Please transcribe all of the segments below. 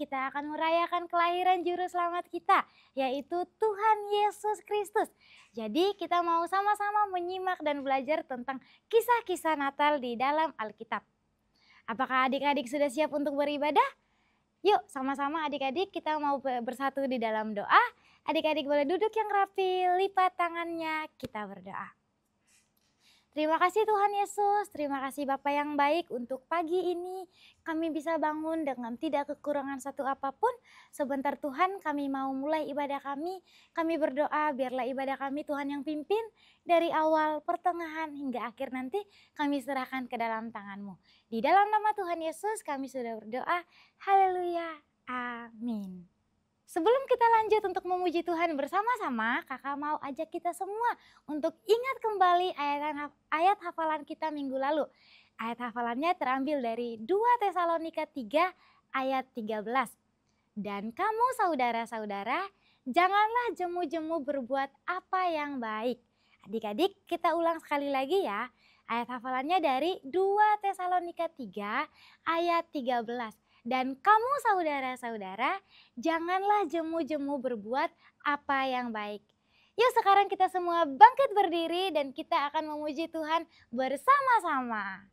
kita akan merayakan kelahiran juru selamat kita, yaitu Tuhan Yesus Kristus. Jadi kita mau sama-sama menyimak dan belajar tentang kisah-kisah Natal di dalam Alkitab. Apakah adik-adik sudah siap untuk beribadah? Yuk sama-sama adik-adik kita mau bersatu di dalam doa. Adik-adik boleh duduk yang rapi, lipat tangannya, kita berdoa. Terima kasih Tuhan Yesus, terima kasih Bapa yang baik untuk pagi ini kami bisa bangun dengan tidak kekurangan satu apapun. Sebentar Tuhan kami mau mulai ibadah kami berdoa biarlah ibadah kami Tuhan yang pimpin dari awal, pertengahan hingga akhir nanti kami serahkan ke dalam tangan-Mu. Di dalam nama Tuhan Yesus kami sudah berdoa, haleluya, amin. Sebelum kita lanjut untuk memuji Tuhan bersama-sama, kakak mau ajak kita semua untuk ingat kembali ayat hafalan kita minggu lalu. Ayat hafalannya terambil dari 2 Tesalonika 3 ayat 13. Dan kamu saudara-saudara, janganlah jemu-jemu berbuat apa yang baik. Adik-adik kita ulang sekali lagi ya. Ayat hafalannya dari 2 Tesalonika 3 ayat 13. Dan kamu saudara-saudara, janganlah jemu-jemu berbuat apa yang baik. Yuk sekarang kita semua bangkit berdiri dan kita akan memuji Tuhan bersama-sama.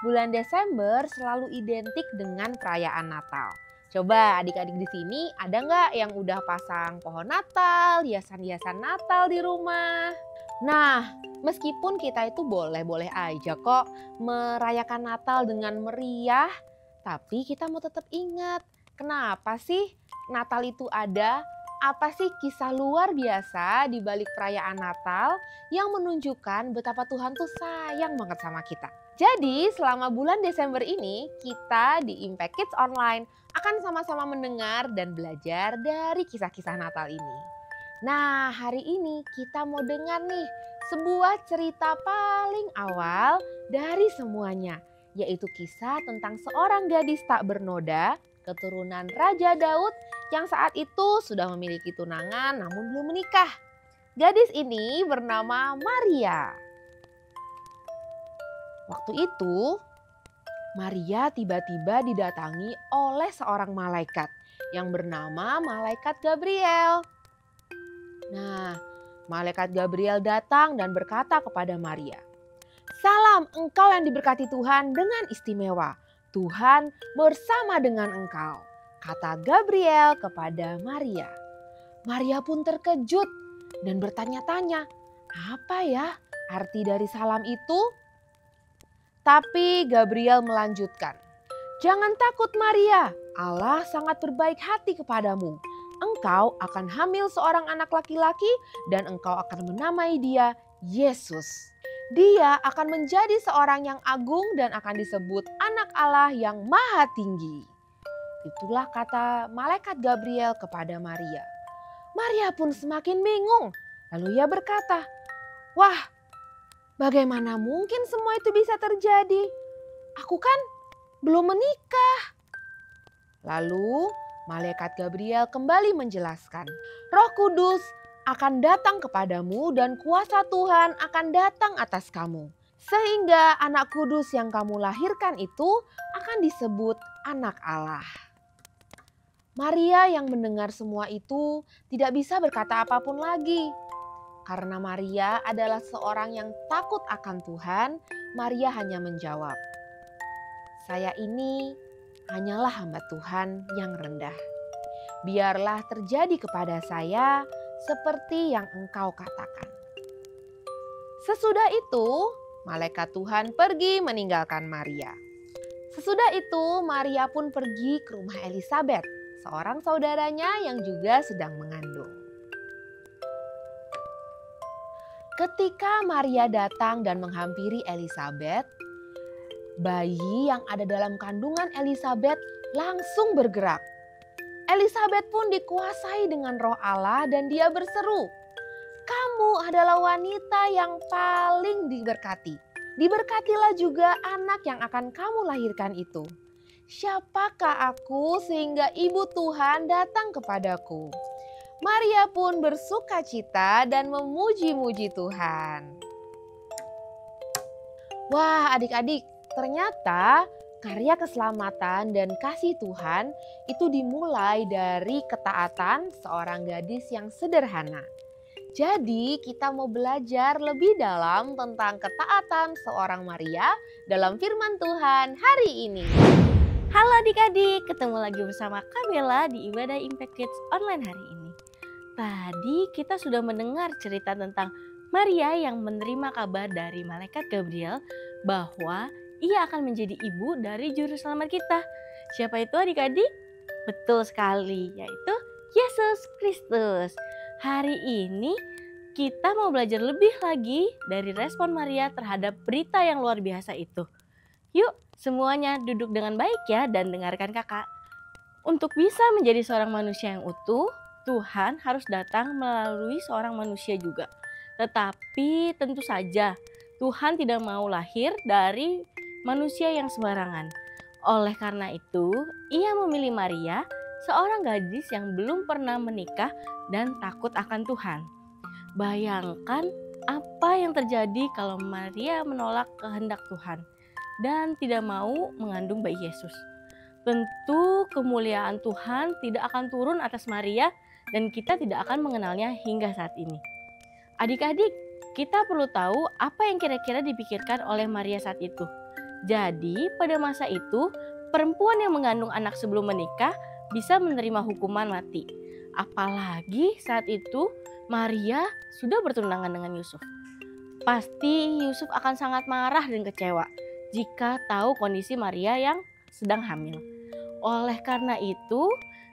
Bulan Desember selalu identik dengan perayaan Natal. Coba adik-adik di sini ada nggak yang udah pasang pohon Natal, hiasan-hiasan Natal di rumah? Nah, meskipun kita itu boleh-boleh aja kok merayakan Natal dengan meriah, tapi kita mau tetap ingat kenapa sih Natal itu ada? Apa sih kisah luar biasa di balik perayaan Natal yang menunjukkan betapa Tuhan tuh sayang banget sama kita? Jadi selama bulan Desember ini kita di Impact Kids Online akan sama-sama mendengar dan belajar dari kisah-kisah Natal ini. Nah hari ini kita mau dengar nih sebuah cerita paling awal dari semuanya. Yaitu kisah tentang seorang gadis tak bernoda keturunan Raja Daud yang saat itu sudah memiliki tunangan namun belum menikah. Gadis ini bernama Maria. Waktu itu, Maria tiba-tiba didatangi oleh seorang malaikat yang bernama Malaikat Gabriel. Nah, Malaikat Gabriel datang dan berkata kepada Maria, Salam engkau yang diberkati Tuhan dengan istimewa. Tuhan bersama dengan engkau, kata Gabriel kepada Maria. Maria pun terkejut dan bertanya-tanya, apa ya arti dari salam itu? Tapi Gabriel melanjutkan, jangan takut Maria, Allah sangat berbaik hati kepadamu. Engkau akan hamil seorang anak laki-laki dan engkau akan menamai dia Yesus. Dia akan menjadi seorang yang agung dan akan disebut anak Allah yang maha tinggi. Itulah kata malaikat Gabriel kepada Maria. Maria pun semakin bingung. Lalu ia berkata, wah, bagaimana mungkin semua itu bisa terjadi? Aku kan belum menikah. Lalu malaikat Gabriel kembali menjelaskan, Roh Kudus akan datang kepadamu dan kuasa Tuhan akan datang atas kamu. Sehingga anak kudus yang kamu lahirkan itu akan disebut anak Allah. Maria yang mendengar semua itu tidak bisa berkata apapun lagi. Karena Maria adalah seorang yang takut akan Tuhan, Maria hanya menjawab, saya ini hanyalah hamba Tuhan yang rendah. Biarlah terjadi kepada saya seperti yang engkau katakan. Sesudah itu, malaikat Tuhan pergi meninggalkan Maria. Sesudah itu, Maria pun pergi ke rumah Elisabet, seorang saudaranya yang juga sedang mengandung. Ketika Maria datang dan menghampiri Elisabet, bayi yang ada dalam kandungan Elisabet langsung bergerak. Elisabet pun dikuasai dengan Roh Allah dan dia berseru, "Kamu adalah wanita yang paling diberkati. Diberkatilah juga anak yang akan kamu lahirkan itu. Siapakah aku sehingga ibu Tuhan datang kepadaku?" Maria pun bersukacita dan memuji-muji Tuhan. Wah, adik-adik, ternyata karya keselamatan dan kasih Tuhan itu dimulai dari ketaatan seorang gadis yang sederhana. Jadi kita mau belajar lebih dalam tentang ketaatan seorang Maria dalam firman Tuhan hari ini. Halo adik-adik, ketemu lagi bersama Kabela di Ibadah Impact Kids Online hari ini. Tadi kita sudah mendengar cerita tentang Maria yang menerima kabar dari malaikat Gabriel bahwa ia akan menjadi ibu dari juru selamat kita. Siapa itu adik-adik? Betul sekali, yaitu Yesus Kristus. Hari ini kita mau belajar lebih lagi dari respon Maria terhadap berita yang luar biasa itu. Yuk semuanya duduk dengan baik ya dan dengarkan kakak. Untuk bisa menjadi seorang manusia yang utuh, Tuhan harus datang melalui seorang manusia juga. Tetapi tentu saja Tuhan tidak mau lahir dari manusia yang sembarangan. Oleh karena itu, ia memilih Maria, seorang gadis yang belum pernah menikah dan takut akan Tuhan. Bayangkan apa yang terjadi kalau Maria menolak kehendak Tuhan dan tidak mau mengandung bayi Yesus. Tentu kemuliaan Tuhan tidak akan turun atas Maria dan kita tidak akan mengenalnya hingga saat ini. Adik-adik, kita perlu tahu apa yang kira-kira dipikirkan oleh Maria saat itu. Jadi pada masa itu, perempuan yang mengandung anak sebelum menikah bisa menerima hukuman mati. Apalagi saat itu Maria sudah bertunangan dengan Yusuf. Pasti Yusuf akan sangat marah dan kecewa jika tahu kondisi Maria yang sedang hamil. Oleh karena itu,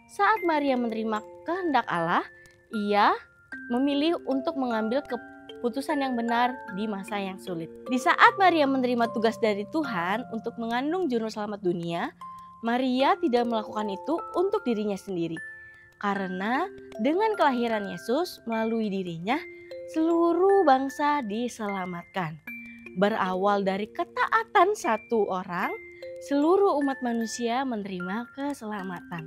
saat Maria menerima kehendak Allah, ia memilih untuk mengambil keputusan yang benar di masa yang sulit. Di saat Maria menerima tugas dari Tuhan untuk mengandung juru selamat dunia, Maria tidak melakukan itu untuk dirinya sendiri. Karena dengan kelahiran Yesus melalui dirinya, seluruh bangsa diselamatkan. Berawal dari ketaatan satu orang, seluruh umat manusia menerima keselamatan.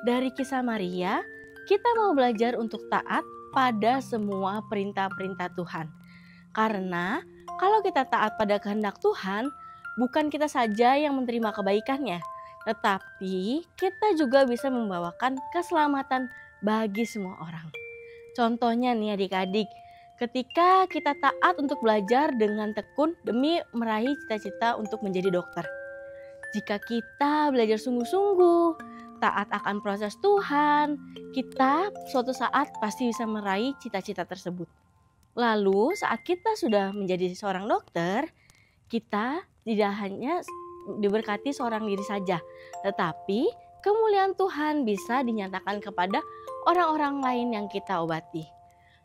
Dari kisah Maria, kita mau belajar untuk taat pada semua perintah-perintah Tuhan. Karena kalau kita taat pada kehendak Tuhan, bukan kita saja yang menerima kebaikannya, tetapi kita juga bisa membawakan keselamatan bagi semua orang. Contohnya nih adik-adik, ketika kita taat untuk belajar dengan tekun demi meraih cita-cita untuk menjadi dokter. Jika kita belajar sungguh-sungguh, taat akan proses Tuhan, kita suatu saat pasti bisa meraih cita-cita tersebut. Lalu saat kita sudah menjadi seorang dokter, kita tidak hanya diberkati seorang diri saja, tetapi kemuliaan Tuhan bisa dinyatakan kepada orang-orang lain yang kita obati.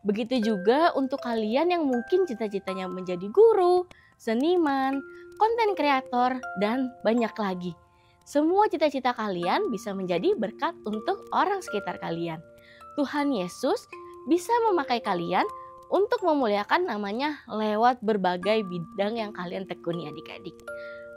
Begitu juga untuk kalian yang mungkin cita-citanya menjadi guru, seniman, konten kreator, dan banyak lagi. Semua cita-cita kalian bisa menjadi berkat untuk orang sekitar kalian. Tuhan Yesus bisa memakai kalian untuk memuliakan namanya lewat berbagai bidang yang kalian tekuni adik-adik.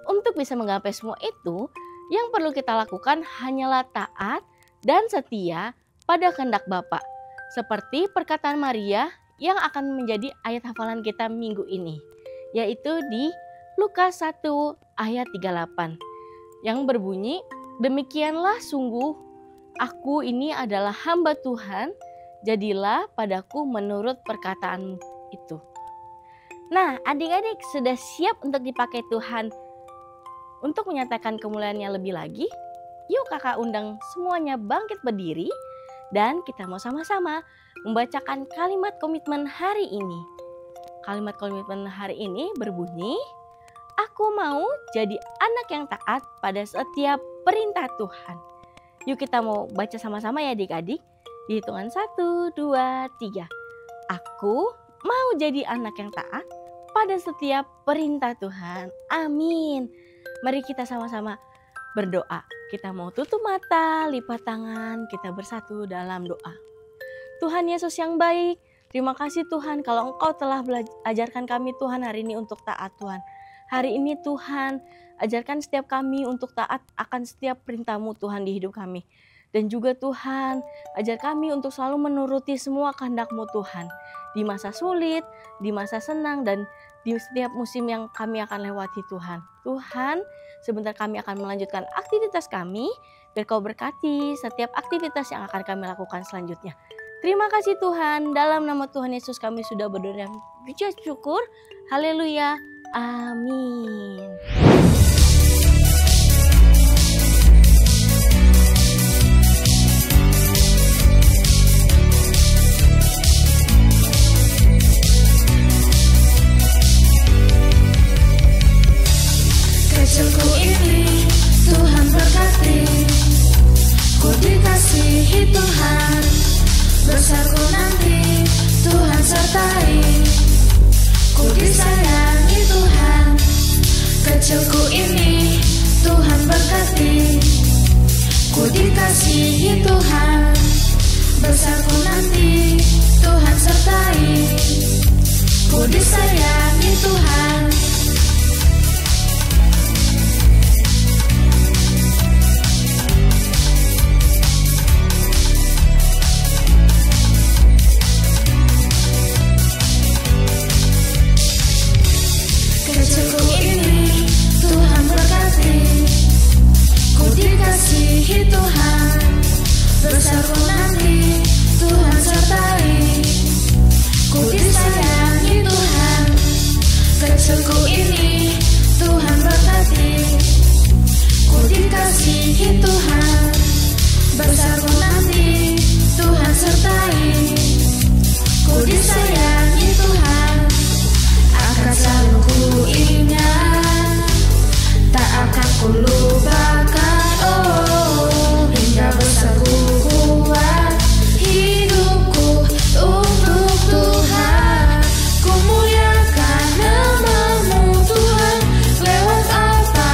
Untuk bisa menggapai semua itu, yang perlu kita lakukan hanyalah taat dan setia pada kehendak Bapa. Seperti perkataan Maria yang akan menjadi ayat hafalan kita minggu ini, yaitu di Lukas 1 ayat 38 yang berbunyi, "Demikianlah sungguh aku ini adalah hamba Tuhan, jadilah padaku menurut perkataanmu itu." Nah, adik-adik sudah siap untuk dipakai Tuhan untuk menyatakan kemuliaannya lebih lagi? Yuk kakak undang semuanya bangkit berdiri dan kita mau sama-sama membacakan kalimat komitmen hari ini. Kalimat komitmen hari ini berbunyi, "Aku mau jadi anak yang taat pada setiap perintah Tuhan." Yuk kita mau baca sama-sama ya adik-adik. Di hitungan 1, 2, 3. Aku mau jadi anak yang taat pada setiap perintah Tuhan. Amin. Mari kita sama-sama berdoa. Kita mau tutup mata, lipat tangan, kita bersatu dalam doa. Tuhan Yesus yang baik, terima kasih Tuhan kalau Engkau telah ajarkan kami Tuhan hari ini untuk taat Tuhan. Hari ini Tuhan, ajarkan setiap kami untuk taat akan setiap perintah-Mu Tuhan di hidup kami. Dan juga Tuhan, ajar kami untuk selalu menuruti semua kehendak-Mu Tuhan. Di masa sulit, di masa senang, dan di setiap musim yang kami akan lewati Tuhan. Tuhan, sebentar kami akan melanjutkan aktivitas kami, biar Kau berkati setiap aktivitas yang akan kami lakukan selanjutnya. Terima kasih Tuhan, dalam nama Tuhan Yesus kami sudah berdoa dan puji syukur. Haleluya. Amin. Kecilku ini Tuhan berkati, ku dikasihi Tuhan, besarku nanti Tuhan sertai, ku disayangi Tuhan. Kecilku ini Tuhan berkati, ku dikasihi Tuhan, besarku nanti Tuhan sertai, ku disayangi Tuhan. Kecilku ini Tuhan berkati, ku dikasihi Tuhan, besarku nanti Tuhan sertai, ku disayangi Tuhan. Kecilku ini Tuhan berkati, ku dikasihi Tuhan, besarku nanti Tuhan sertai, ku disayangi Tuhan. Akan selalu ku ingat, tak akan ku lupakan, oh, hingga besar ku kuat hidupku untuk Tuhan. Ku muliakan nama-Mu Tuhan, lewat apa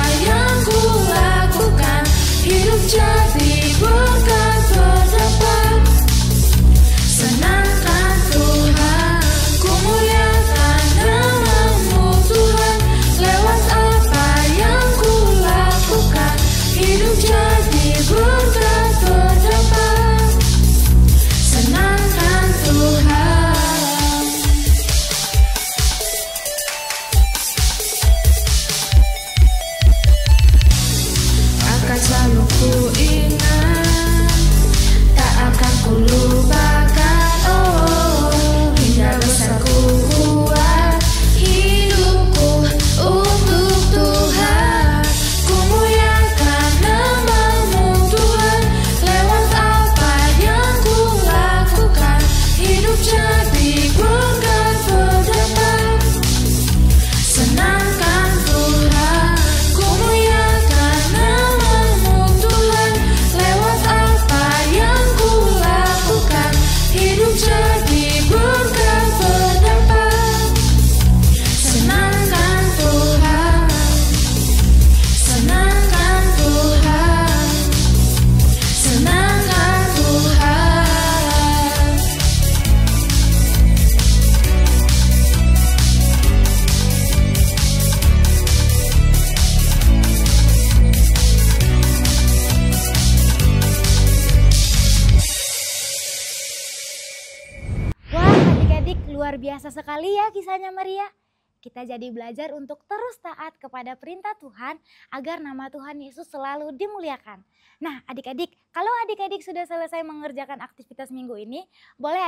Adik-adik, luar biasa sekali ya kisahnya Maria. Kita jadi belajar untuk terus taat kepada perintah Tuhan agar nama Tuhan Yesus selalu dimuliakan. Nah, adik-adik, kalau adik-adik sudah selesai mengerjakan aktivitas minggu ini, boleh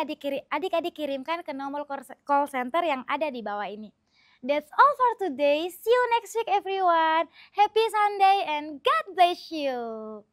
adik-adik kirimkan ke nomor call center yang ada di bawah ini. That's all for today. See you next week everyone. Happy Sunday and God bless you.